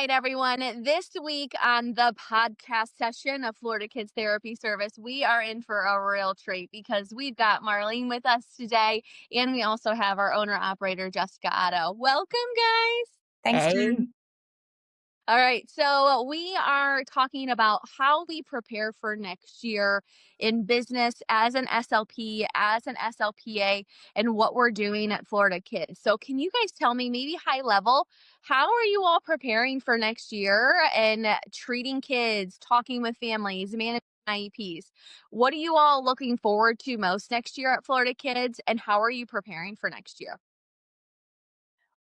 right, everyone. This week on the podcast session of Florida Kids Therapy Service, we are in for a real treat because we've got Marlene with us today, and we also have our owner operator, Jessica Otto. Welcome, guys. Thanks, Hey, Jen. All right, so we are talking about how we prepare for next year in business as an SLP, as an SLPA, and what we're doing at Florida Kids. So, can you guys tell me, maybe high level, how are you all preparing for next year and treating kids, talking with families, managing IEPs? What are you all looking forward to most next year at Florida Kids, and how are you preparing for next year?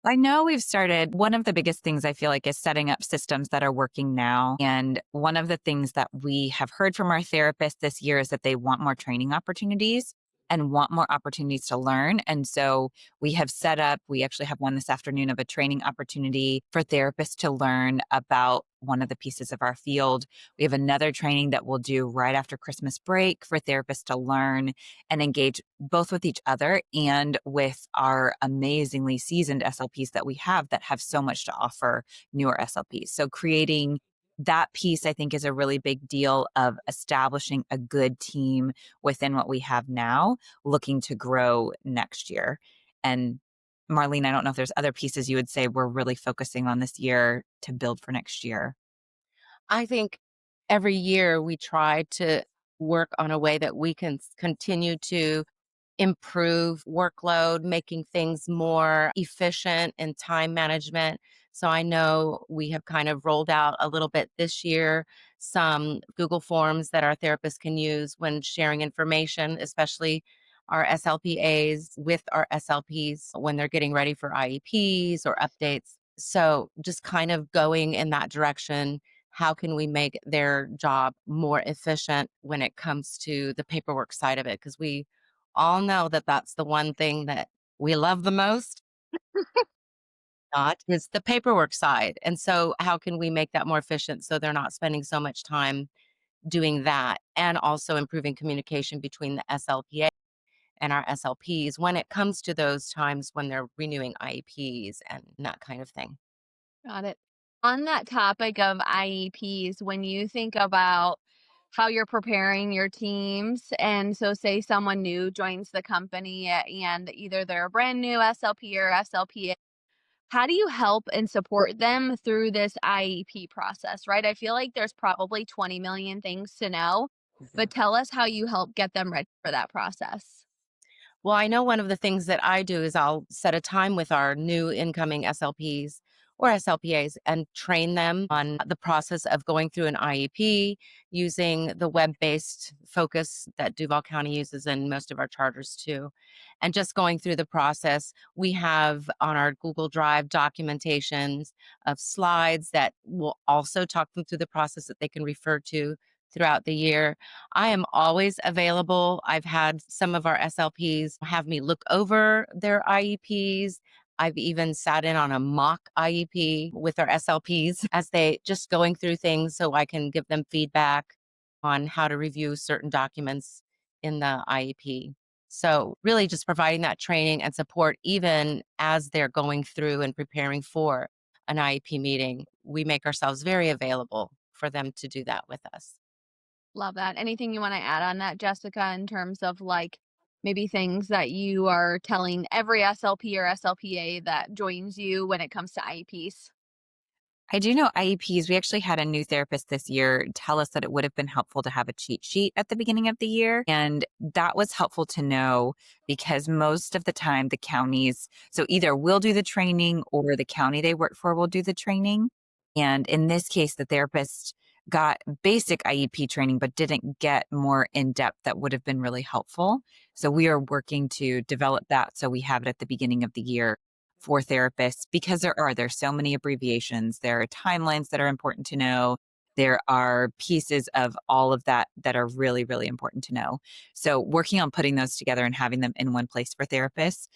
I know we've started. One of the biggest things I feel like is setting up systems that are working now. And one of the things that we have heard from our therapists this year is that they want more training opportunities and want more opportunities to learn. And so we have set up, we actually have one this afternoon of a training opportunity for therapists to learn about one of the pieces of our field. We have another training that we'll do right after Christmas break for therapists to learn and engage both with each other and with our amazingly seasoned SLPs that we have that have so much to offer newer SLPs. So creating that piece, I think, is a really big deal of establishing a good team within what we have now, looking to grow next year. And Marlene, I don't know if there's other pieces you would say we're really focusing on this year to build for next year. I think every year we try to work on a way that we can continue to improve workload, making things more efficient in time management. So I know we have kind of rolled out a little bit this year some Google Forms that our therapists can use when sharing information, especially our SLPAs with our SLPs when they're getting ready for IEPs or updates. So just kind of going in that direction. How can we make their job more efficient when it comes to the paperwork side of it? Because we all know that that's the one thing that we love the most, not is the paperwork side. And so how can we make that more efficient so they're not spending so much time doing that and also improving communication between the SLPA and our SLPs when it comes to those times when they're renewing IEPs and that kind of thing. Got it. On that topic of IEPs, when you think about how you're preparing your teams, and so say someone new joins the company and either they're a brand new SLP or SLPA, how do you help and support them through this IEP process, right? I feel like there's probably 20 million things to know, but tell us how you help get them ready for that process. Well, I know one of the things that I do is I'll set a time with our new incoming SLPs or SLPAs and train them on the process of going through an IEP using the web based focus that Duval County uses and most of our charters too. And just going through the process, we have on our Google Drive documentations of slides that will also talk them through the process that they can refer to throughout the year. I am always available. I've had some of our SLPs have me look over their IEPs. I've even sat in on a mock IEP with our SLPs as they just going through things so I can give them feedback on how to review certain documents in the IEP. So, really just providing that training and support even as they're going through and preparing for an IEP meeting. We make ourselves very available for them to do that with us. Love that. Anything you want to add on that, Jessica, in terms of like maybe things that you are telling every SLP or SLPA that joins you when it comes to IEPs? I do know IEPs. We actually had a new therapist this year tell us that it would have been helpful to have a cheat sheet at the beginning of the year. And that was helpful to know because most of the time the counties, so either we'll do the training or the county they work for will do the training. And in this case, the therapist got basic IEP training, but didn't get more in depth that would have been really helpful. So we are working to develop that so we have it at the beginning of the year for therapists because there's so many abbreviations. There are timelines that are important to know. There are pieces of all of that that are really, really important to know. So working on putting those together and having them in one place for therapists,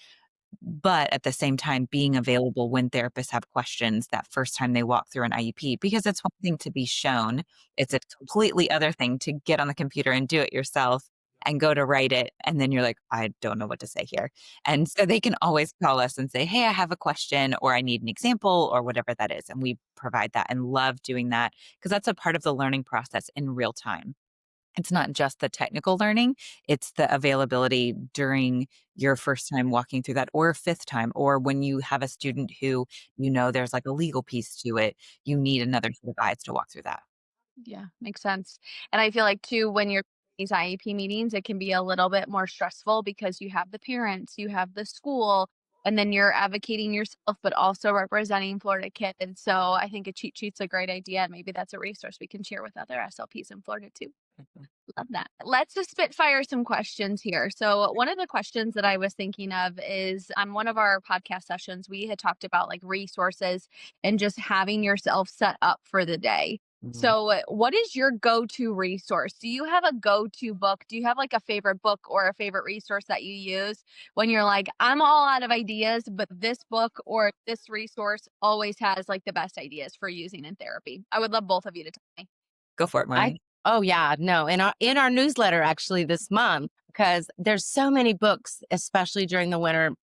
but at the same time being available when therapists have questions that first time they walk through an IEP, because it's one thing to be shown. It's a completely other thing to get on the computer and do it yourself and go to write it. And then you're like, I don't know what to say here. And so they can always call us and say, hey, I have a question or I need an example or whatever that is. And we provide that and love doing that because that's a part of the learning process in real time. It's not just the technical learning, it's the availability during your first time walking through that or fifth time, or when you have a student who there's like a legal piece to it, you need another set of eyes to walk through that. Yeah, makes sense. And I feel like too, when you're these IEP meetings, it can be a little bit more stressful because you have the parents, you have the school, and then you're advocating yourself, but also representing Florida kids. So I think a cheat sheet's a great idea, and maybe that's a resource we can share with other SLPs in Florida too. Mhm. Love that. Let's just spitfire some questions here. So, one of the questions that I was thinking of is on one of our podcast sessions, we had talked about like resources and just having yourself set up for the day. Mhm. So, what is your go to resource? Do you have a go to book? Do you have like a favorite book or a favorite resource that you use when you're like, I'm all out of ideas, but this book or this resource always has like the best ideas for using in therapy? I would love both of you to tell me. Go for it, I Maureen. Oh yeah, no, in our newsletter actually this month, because there's so many books, especially during the winter,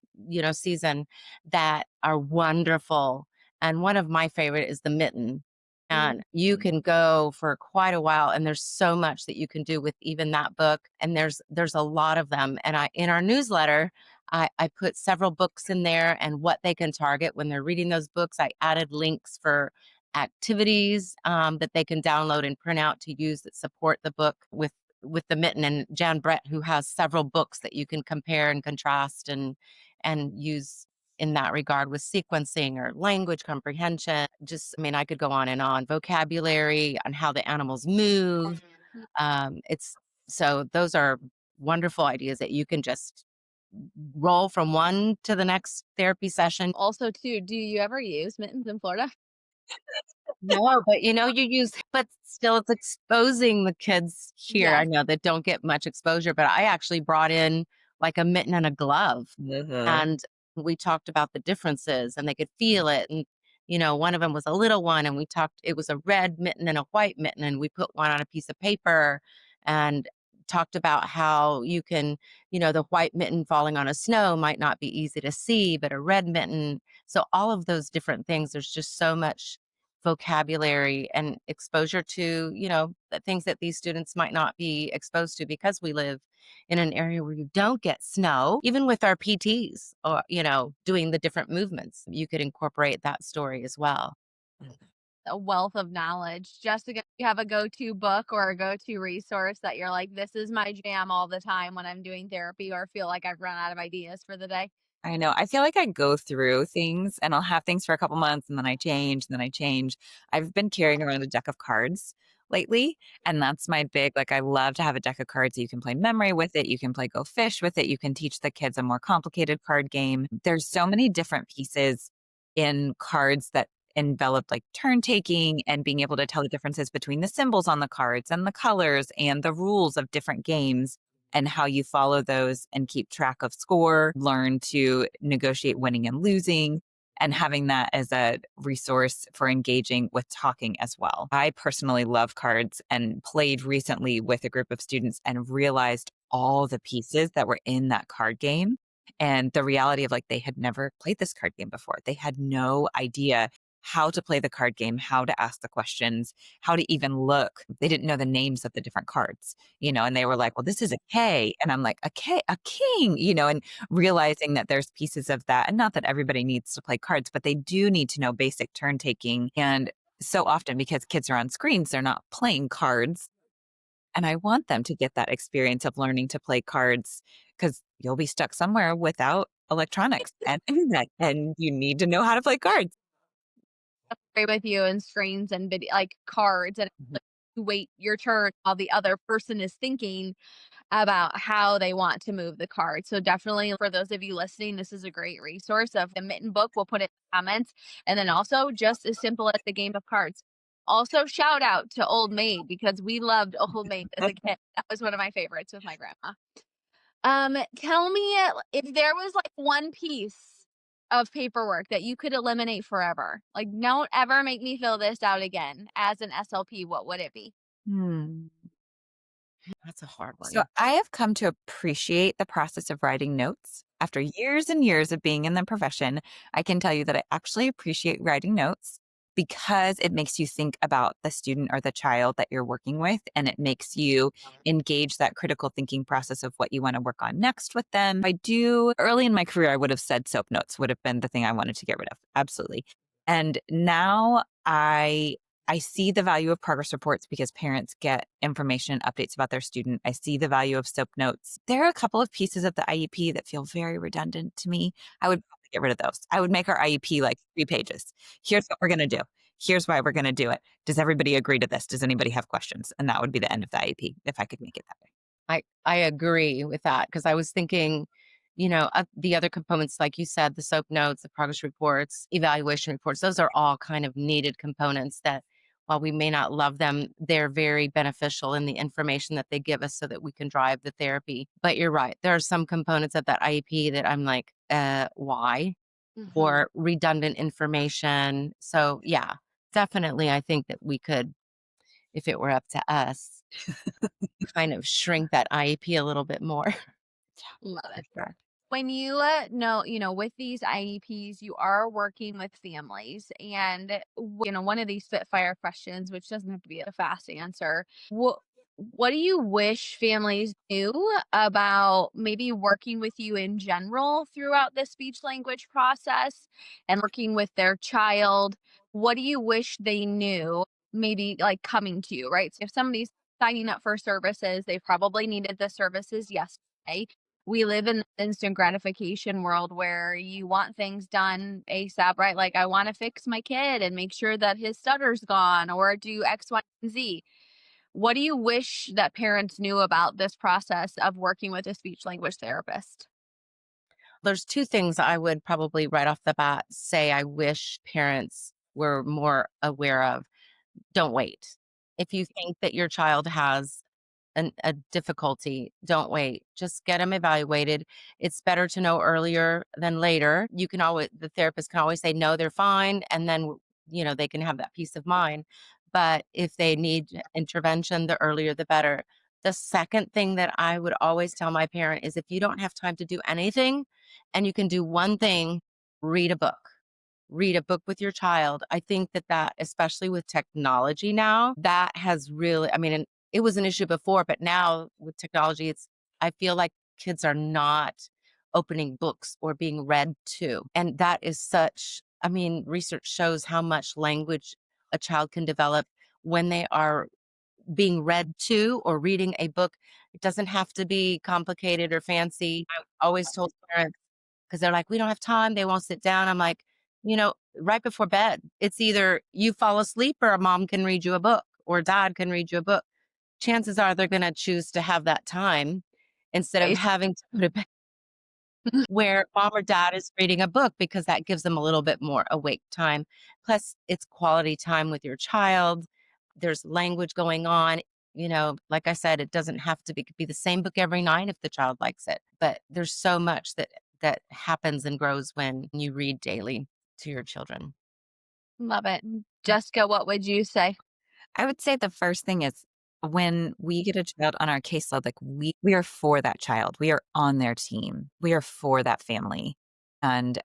season, that are wonderful. And one of my favorite is The Mitten. And you can go for quite a while, and there's so much that you can do with even that book. And there's a lot of them. And I in our newsletter, I put several books in there and what they can target when they're reading those books. I added links for activities that they can download and print out to use that support the book with the mitten, and Jan Brett, who has several books that you can compare and contrast and use in that regard with sequencing or language comprehension. Just, I mean, I could go on and on. Vocabulary on how the animals move. It's so those are wonderful ideas that you can just roll from one to the next therapy session. Also, too, do you ever use mittens in Florida? No, but you use but still it's exposing the kids here, I Yes. know, that don't get much exposure, but I actually brought in like a mitten and a glove, Mhm. and we talked about the differences and they could feel it, and one of them was a little one, and we talked it was a red mitten and a white mitten, and we put one on a piece of paper and talked about how you can, the white mitten falling on a snow might not be easy to see, but a red mitten, so all of those different things, there's just so much vocabulary and exposure to, the things that these students might not be exposed to because we live in an area where you don't get snow. Even with our PTs or, doing the different movements, you could incorporate that story as well. A wealth of knowledge. Jessica, you have a go-to book or a go-to resource that you're like, this is my jam all the time when I'm doing therapy or feel like I've run out of ideas for the day? I know. I feel like I go through things and I'll have things for a couple months and then I change and then I change. I've been carrying around a deck of cards lately, and that's my big like I love to have a deck of cards. You can play memory with it, you can play go fish with it, you can teach the kids a more complicated card game. There's so many different pieces in cards that envelop like turn taking and being able to tell the differences between the symbols on the cards and the colors and the rules of different games and how you follow those and keep track of score, learn to negotiate winning and losing, and having that as a resource for engaging with talking as well. I personally love cards and played recently with a group of students and realized all the pieces that were in that card game and the reality of like they had never played this card game before. They had no idea how to play the card game, how to ask the questions, how to even look. They didn't know the names of the different cards, and they were like, well, this is a K. And I'm like, a K, a king, and realizing that there's pieces of that. And not that everybody needs to play cards, but they do need to know basic turn taking. And so often because kids are on screens, they're not playing cards. And I want them to get that experience of learning to play cards because you'll be stuck somewhere without electronics and internet, and you need to know how to play cards. Agree with you and screens and video, like cards and Mhm. like, you wait your turn while the other person is thinking about how they want to move the card. So definitely for those of you listening, this is a great resource of the mitten book. We'll put it in the comments. And then also just as simple as the game of cards. Also shout out to Old Maid because we loved Old Maid as a kid. That was one of my favorites with my grandma. Tell me if there was like one piece of paperwork that you could eliminate forever. Like, don't ever make me fill this out again as an SLP. What would it be? Hmm. That's a hard So one. I have come to appreciate the process of writing notes. After years and years of being in the profession, I can tell you that I actually appreciate writing notes because it makes you think about the student or the child that you're working with, and it makes you engage that critical thinking process of what you want to work on next with them. I do early in my career, I would have said soap notes would have been the thing I wanted to get rid of. Absolutely. And now I see the value of progress reports because parents get information and updates about their student. I see the value of SOAP notes. There are a couple of pieces of the IEP that feel very redundant to me. I would probably get rid of those. I would make our IEP like 3 pages. Here's what we're going to do. Here's why we're going to do it. Does everybody agree to this? Does anybody have questions? And that would be the end of the IEP if I could make it that way. I agree with that because I was thinking, the other components, like you said, the SOAP notes, the progress reports, evaluation reports, those are all kind of needed components that while we may not love them, they're very beneficial in the information that they give us so that we can drive the therapy. But you're right. There are some components of that IEP that I'm like, why? Mhm. Or redundant information. So yeah, definitely I think that we could, if it were up to us, kind of shrink that IEP a little bit more. Love For it. sure. When you know, with these IEPs, you are working with families, and one of these Spitfire questions, which doesn't have to be a fast answer. What do you wish families knew about maybe working with you in general throughout the speech language process and working with their child? What do you wish they knew? Maybe like coming to you, right? So if somebody's signing up for services, they probably needed the services yesterday. We live in the instant gratification world where you want things done ASAP, right? Like, I want to fix my kid and make sure that his stutter's gone or do X, Y, and Z. What do you wish that parents knew about this process of working with a speech language therapist? There's two things I would probably right off the bat say I wish parents were more aware of. Don't wait. If you think that your child has a difficulty, don't wait. Just get them evaluated. It's better to know earlier than later. The therapist can always say, no, they're fine. And then, they can have that peace of mind. But if they need intervention, the earlier the better. The second thing that I would always tell my parent is if you don't have time to do anything and you can do one thing, read a book. Read a book with your child. I think that especially with technology now, that has really, I mean, and it was an issue before, but now with technology, I feel like kids are not opening books or being read to. And that is research shows how much language a child can develop when they are being read to or reading a book. It doesn't have to be complicated or fancy. I always told parents, because they're like, we don't have time. They won't sit down. I'm like, right before bed, it's either you fall asleep or a mom can read you a book or dad can read you a book. Chances are they're going to choose to have that time instead of Right. having to go to bed where mom or dad is reading a book because that gives them a little bit more awake time. Plus, it's quality time with your child. There's language going on. Like I said, it doesn't have to be, it could be the same book every night if the child likes it. But there's so much that happens and grows when you read daily to your children. Love it. Jessica, what would you say? I would say the first thing is when we get a child on our caseload, like we are for that child. We are on their team. We are for that family. And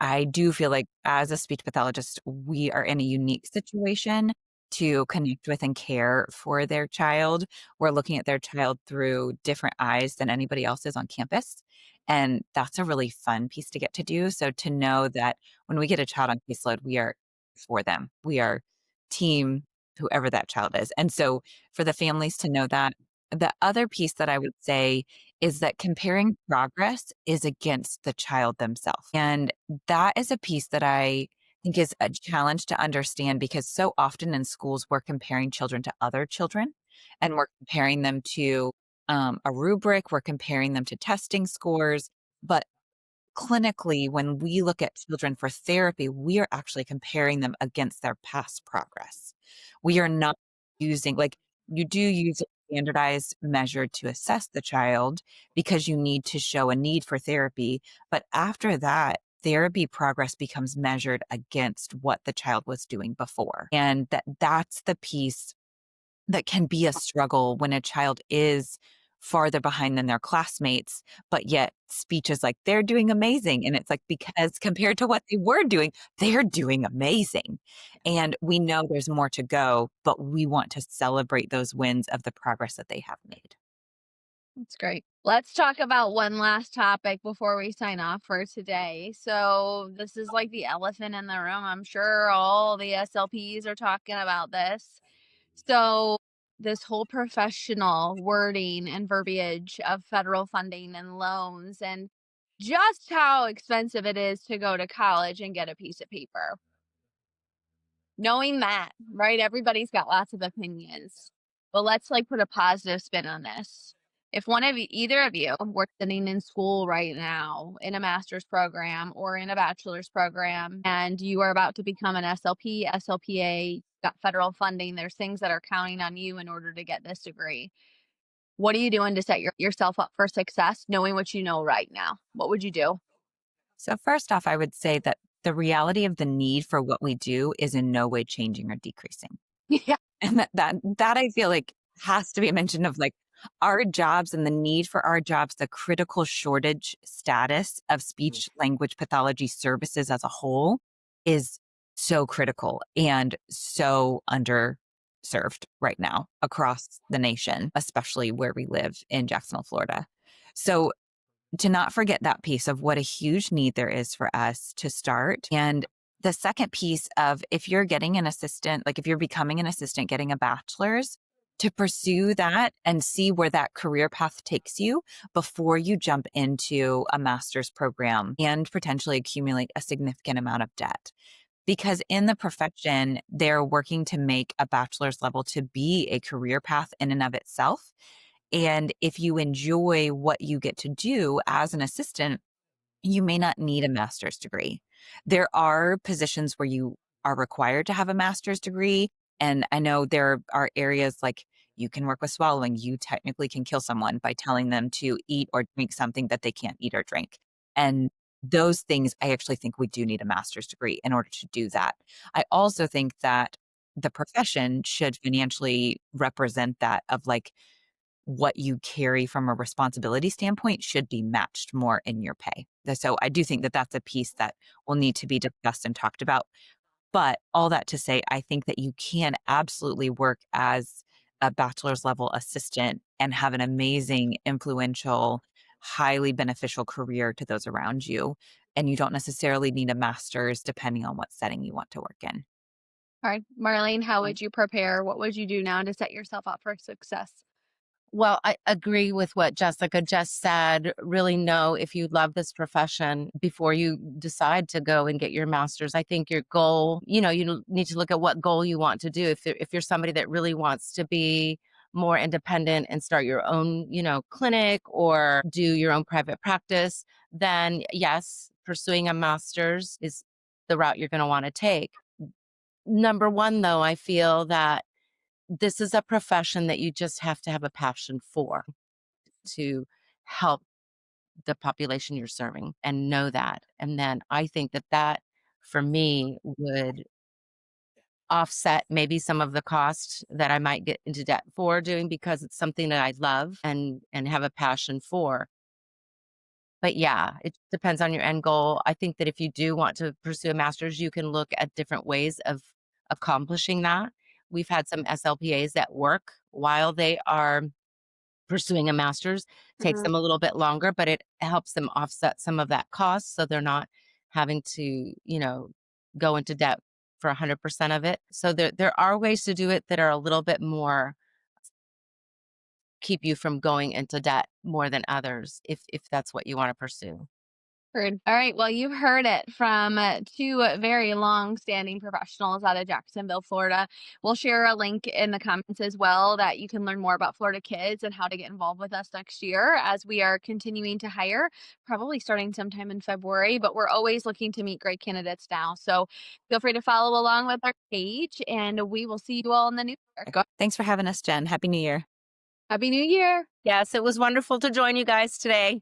I do feel like as a speech pathologist, we are in a unique situation to connect with and care for their child. We're looking at their child through different eyes than anybody else is on campus. And that's a really fun piece to get to do. So to know that when we get a child on caseload, we are for them. We are team, whoever that child is. And so for the families to know that, the other piece that I would say is that comparing progress is against the child themselves. And that is a piece that I think is a challenge to understand because so often in schools, we're comparing children to other children and we're comparing them to a rubric, we're comparing them to testing scores. But clinically, when we look at children for therapy, we are actually comparing them against their past progress. We are not using, like, you do use a standardized measure to assess the child because you need to show a need for therapy. But after that, therapy progress becomes measured against what the child was doing before. And that's the piece that can be a struggle when a child is farther behind than their classmates, but yet speech is like they're doing amazing. And it's like because compared to what they were doing, they're doing amazing. And we know there's more to go, but we want to celebrate those wins of the progress that they have made. That's great. Let's talk about one last topic before we sign off for today. So, this is like the elephant in the room. I'm sure all the SLPs are talking about this. So, this whole professional wording and verbiage of federal funding and loans, and just how expensive it is to go to college and get a piece of paper. Knowing that, right? Everybody's got lots of opinions. But let's like put a positive spin on this. If one of you, either of you were sitting in school right now in a master's program or in a bachelor's program and you are about to become an SLP, SLPA, got federal funding, there's things that are counting on you in order to get this degree. What are you doing to set yourself up for success, knowing what you know right now? What would you do? So, first off, I would say that the reality of the need for what we do is in no way changing or decreasing. Yeah. And that I feel like has to be mentioned of like our jobs and the need for our jobs, the critical shortage status of speech language pathology services as a whole is so critical and so underserved right now across the nation, especially where we live in Jacksonville, Florida. So to not forget that piece of what a huge need there is for us to start. And the second piece of if you're getting an assistant, like if you're becoming an assistant, getting a bachelor's, to pursue that and see where that career path takes you before you jump into a master's program and potentially accumulate a significant amount of debt. Because in the profession, they're working to make a bachelor's level to be a career path in and of itself. And if you enjoy what you get to do as an assistant, you may not need a master's degree. There are positions where you are required to have a master's degree. And I know there are areas like you can work with swallowing. You technically can kill someone by telling them to eat or drink something that they can't eat or drink. And those things, I actually think we do need a master's degree in order to do that. I also think that the profession should financially represent that of like what you carry from a responsibility standpoint should be matched more in your pay. So I do think that that's a piece that will need to be discussed and talked about. But all that to say, I think that you can absolutely work as a bachelor's level assistant and have an amazing, influential, highly beneficial career to those around you. And you don't necessarily need a master's depending on what setting you want to work in. All right. Marlene, how would you prepare? What would you do now to set yourself up for success? Well, I agree with what Jessica just said. Really know if you love this profession before you decide to go and get your master's. I think your goal, you need to look at what goal you want to do. If you're somebody that really wants to be more independent and start your own, clinic or do your own private practice, then yes, pursuing a master's is the route you're going to want to take. Number one, though, I feel that this is a profession that you just have to have a passion for to help the population you're serving and know that. And then I think that for me would offset maybe some of the cost that I might get into debt for doing because it's something that I love and have a passion for. But yeah, it depends on your end goal. I think that if you do want to pursue a master's, you can look at different ways of accomplishing that. We've had some SLPAs that work while they are pursuing a master's. Takes Mhm. them a little bit longer, but it helps them offset some of that cost so they're not having to, go into debt for 100% of it. So there are ways to do it that are a little bit more keep you from going into debt more than others if that's what you want to pursue. Heard. All right. Well, you've heard it from two very long-standing professionals out of Jacksonville, Florida. We'll share a link in the comments as well that you can learn more about Florida Kids and how to get involved with us next year as we are continuing to hire, probably starting sometime in February. But we're always looking to meet great candidates now. So feel free to follow along with our page, and we will see you all in the new year. Thanks for having us, Jen. Happy New Year. Happy New Year. Yes, it was wonderful to join you guys today.